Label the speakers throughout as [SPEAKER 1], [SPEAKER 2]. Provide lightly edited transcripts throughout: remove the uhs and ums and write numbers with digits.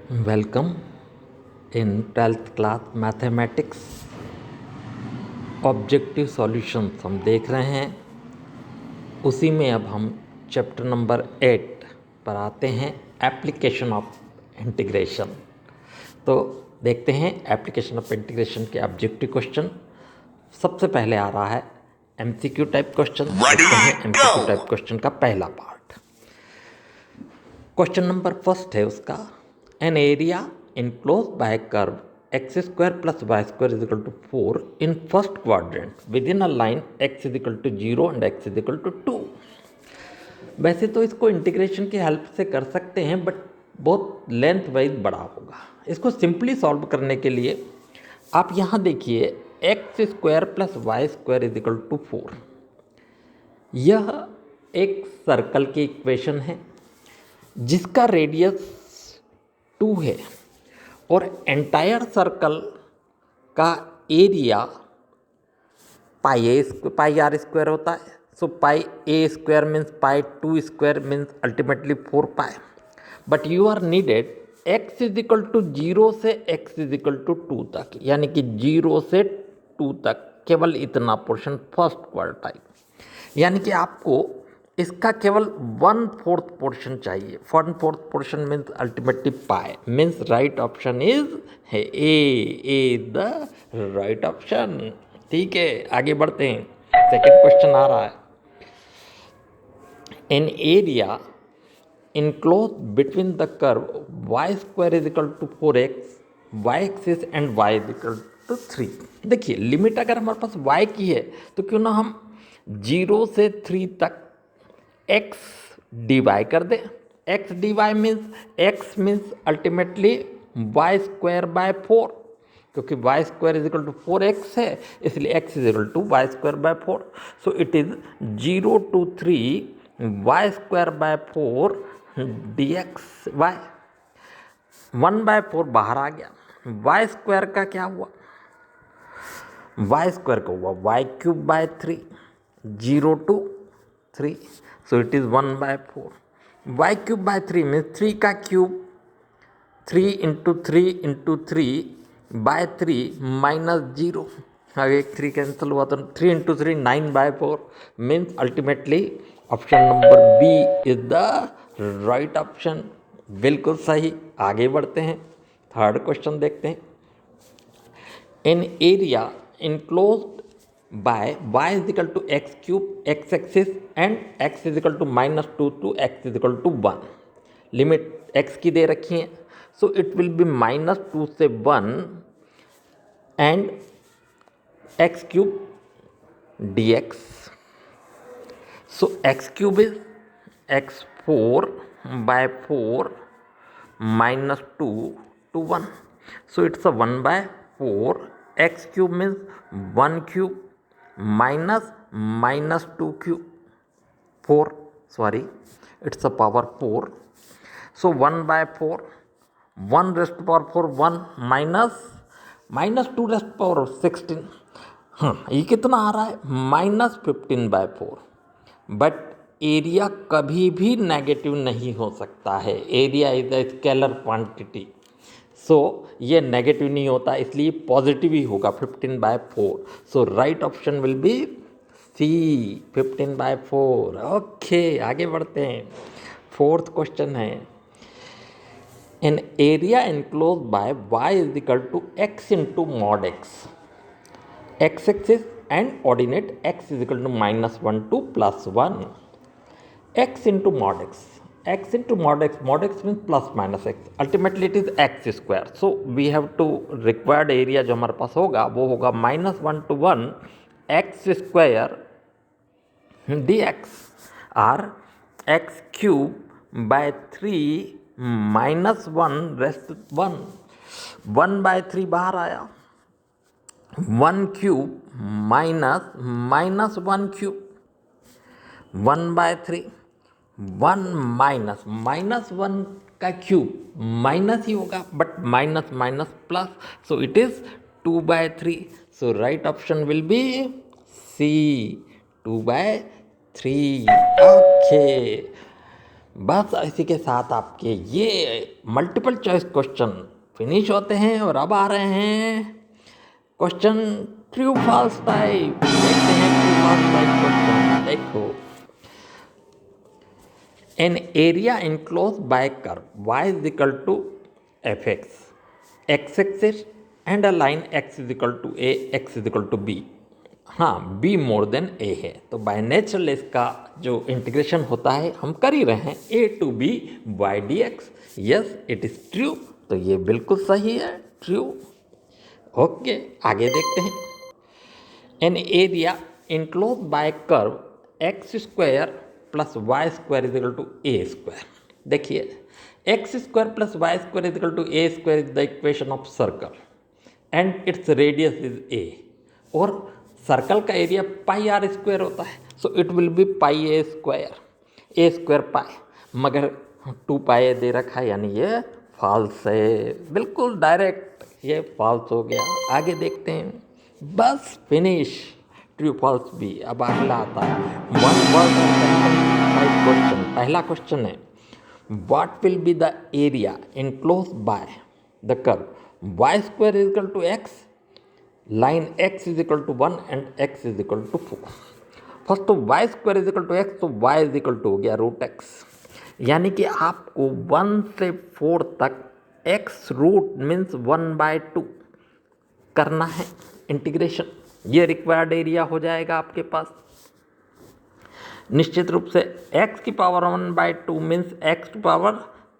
[SPEAKER 1] Welcome in 12th class mathematics objective solutions हम देख रहे हैं। उसी में अब हम चैप्टर नंबर 8 पर आते हैं, एप्लीकेशन ऑफ इंटीग्रेशन। तो देखते हैं एप्लीकेशन ऑफ इंटीग्रेशन के ऑब्जेक्टिव क्वेश्चन। सबसे पहले आ रहा है एमसीक्यू टाइप क्वेश्चन। देखते हैं एमसीक्यू टाइप क्वेश्चन का पहला पार्ट। क्वेश्चन नंबर फर्स्ट है उसका, an area enclose by curve x square plus Y square is equal to 4 in first quadrant within a line x is equal to 0 and x is equal to 2। वैसे तो इसको integration की help से कर सकते हैं, but बहुत length wise बड़ा होगा। इसको सिंपली सॉल्व करने के लिए आप यहाँ देखिए, x square plus Y square is equal to 4। यह एक सर्कल की इक्वेशन है जिसका रेडियस 2 है और एंटायर सर्कल का एरिया पाई आर स्क्वायर होता है। So pi A square means pi 2 square means ultimately 4 pi. But you are needed X is equal to 0 से एक्स इज इक्वल टू 2 तक, यानी कि 0 से 2 तक केवल इतना पोर्शन फर्स्ट क्वार्टाइल, यानी कि आपको इसका केवल 1/4 पोर्शन चाहिए। 1/4 portion means ultimately pi, means right option is है ए द राइट ऑप्शन। ठीक है, आगे बढ़ते हैं। सेकंड क्वेश्चन आ रहा है, in area enclose between the curve Y square is equal to 4x Y axis and Y is equal to 3। देखिए, लिमिट अगर हमारे पास y की है तो क्यों ना हम 0 से 3 तक x डिवाइड कर दें। x divide means ultimately y square by 4, क्योंकि y square is equal to 4x है, इसलिए x is equal to y square by 4। So it is 0 to 3 y square by 4 dx y. 1/4 बाहर आ गया। Y square का क्या हुआ? Y square का हुआ y cube by 3, 0 to 3, so it is 1/4। Y cube by 3 means 3 का cube, 3 into 3 bye 3 minus 0। आगे 3 cancel हुआ तो 3 into 3 9/4 means ultimately option number B is the right option. बिल्कुल सही। आगे बढ़ते हैं, थर्ड क्वेश्चन देखते हैं। In area enclosed by Y is equal to X cube X axis and x is equal to -2 to X is equal to 1। Limit X की दे रखी है, सो इट विल बी -2 से 1 and x cube dx। So x cube is x4/4 -2 to 1, so it's a 1/4। x cube means 1 cube minus -2 cube 4, sorry, it's a power 4। so 1/4, 1 raised to power 4 1 -2 raised to power 16। हाँ, ये कितना आ रहा है? -15/4। But area कभी भी negative नहीं हो सकता है। Area is a scalar quantity, so ये नेगेटिव नहीं होता, इसलिए पॉजिटिव ही होगा 15/4। So right option will be C, 15/4। Okay, आगे बढ़ते हैं। फोर्थ क्वेश्चन है, an area enclose by Y is equal to X into mod X, X axis and ordinate x is equal to -1 to +1, x into mod x, x into mod x means plus minus x, ultimately it is x square। so we have to required area जो हमारे पास होगा वो होगा -1 to 1 x square dx or x cube by 3 -1 rest 1, 1/3 बाहर आया, 1 cube minus 1 cube 1/3, 1 -1 का cube minus ही होगा, but minus minus plus, so it is 2/3। So right option will be C, 2/3। Okay, बस इसी के साथ आपके ये मल्टीपल चॉइस क्वेश्चन फिनिश होते हैं और अब आ रहे हैं क्वेश्चन ट्रू फॉल्स टाइप। देखते हैं ट्रू फॉल्स टाइप क्वेश्चन। देखो, an area enclose by curve y is equal to f x axis and a line x is equal to a x is equal to b. हाँ, b more than a है, तो by natural इसका जो integration होता है हम कर ही रहे हैं, a to b y dx। Yes, it is true, तो ये बिल्कुल सही है, ट्रू। ओके, आगे देखते हैं। An area enclose by curve x square plus Y square is equal to A square. देखिए, x square plus Y square is equal to A square is the equation of circle and its radius is A. और circle का area pi R square होता है, so it will be pi A square pi, मगर 2 पाई दे रखा है, यानी ये false है, बिल्कुल डायरेक्ट ये फॉल्स हो गया। आगे देखते हैं, बस फिनिश, ट्रू फॉल्स भी। अब अगला आता है वन वर्ड क्वेश्चन। पहला क्वेश्चन है, what will be the area enclose by the curve Y square is equal to X, line x is equal to 1 and x is equal to 4। First तो Y square is equal to X, तो y is equal to हो गया root x, यानी कि आपको 1 से 4 तक x root means 1/2 करना है इंटीग्रेशन। ये रिक्वायर्ड एरिया हो जाएगा आपके पास। निश्चित रूप से x की power 1/2 means x to power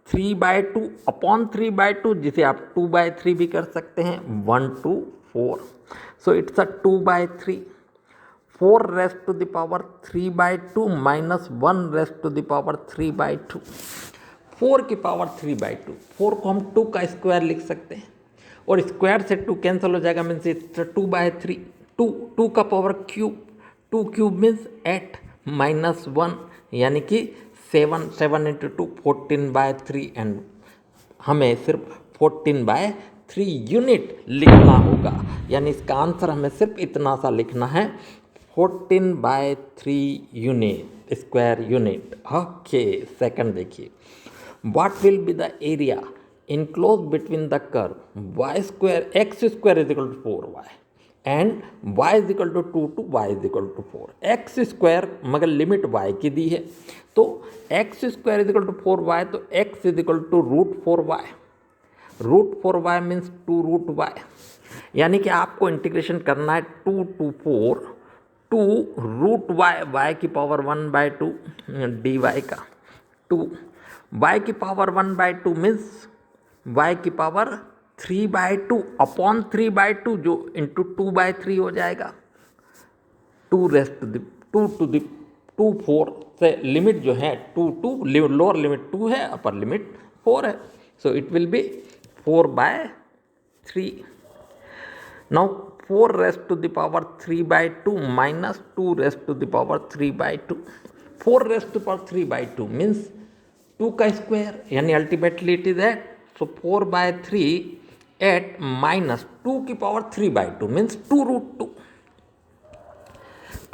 [SPEAKER 1] 3/2 upon 3/2, जिसे आप 2/3 भी कर सकते हैं, 1 to 4। So it's a 2/3, 4 raised to the power 3/2 minus 1 raised to the power 3/2। 4 की पावर 3/2, 4 को हम 2 का स्क्वायर लिख सकते हैं, और स्क्वायर से 2 कैंसिल हो जाएगा, मीन्स इट्स 2/3। 2 का power cube, 2 cube means 8 minus 1, यानी कि 7 इंटू 2 14/3, एंड हमें सिर्फ 14/3 यूनिट लिखना होगा, यानी इसका आंसर हमें सिर्फ इतना सा लिखना है, 14/3 unit, square unit. Okay, second देखिए, what will be the area enclose between the curve y square x square is equal to 4y and y is equal to 2 to y is equal to 4। X square, मगर limit y की दी है, तो x square is equal to 4y, तो x is equal to root 4y। Root 4y means 2 root y, यानी कि आपको integration करना है 2 to 4 2 रूट y की पावर 1/2 dy का, 2 y की पावर 1/2 मीन्स y की पावर 3/2 अपॉन 3/2, जो इंटू 2/3 हो जाएगा। 2 रेस्ट टू 4 से लिमिट जो है 2 लोअर लिमिट 2 है, अपर लिमिट 4 है, so it will be 4/3। Now 4 raised to the power 3/2 minus 2 raised to the power 3/2। 4 raised to power 3/2 means 2 का स्क्वायर, यानी ultimately it is 8, so 4/3 8 minus 2 की पावर 3/2 मीन्स 2 रूट 2।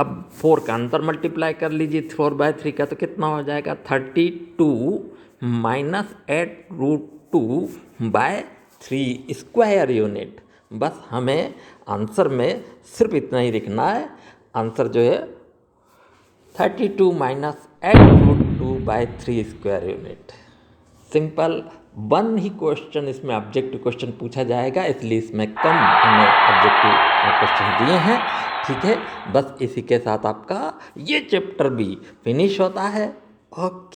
[SPEAKER 1] अब 4 का अंतर मल्टीप्लाई कर लीजिए 4/3 का, तो कितना हो जाएगा, 32 माइनस 8 रूट 2/3 स्क्वायर यूनिट। बस हमें आंसर में सिर्फ इतना ही लिखना है, आंसर जो है 32 minus 8 root 2/3 square unit. Simple, 1 ही क्वेश्चन इसमें ऑब्जेक्टिव क्वेश्चन पूछा जाएगा, इसलिए इसमें कम हमें ऑब्जेक्टिव क्वेश्चन दिए हैं। ठीक है, बस इसी के साथ आपका ये चैप्टर भी फिनिश होता है। ओके।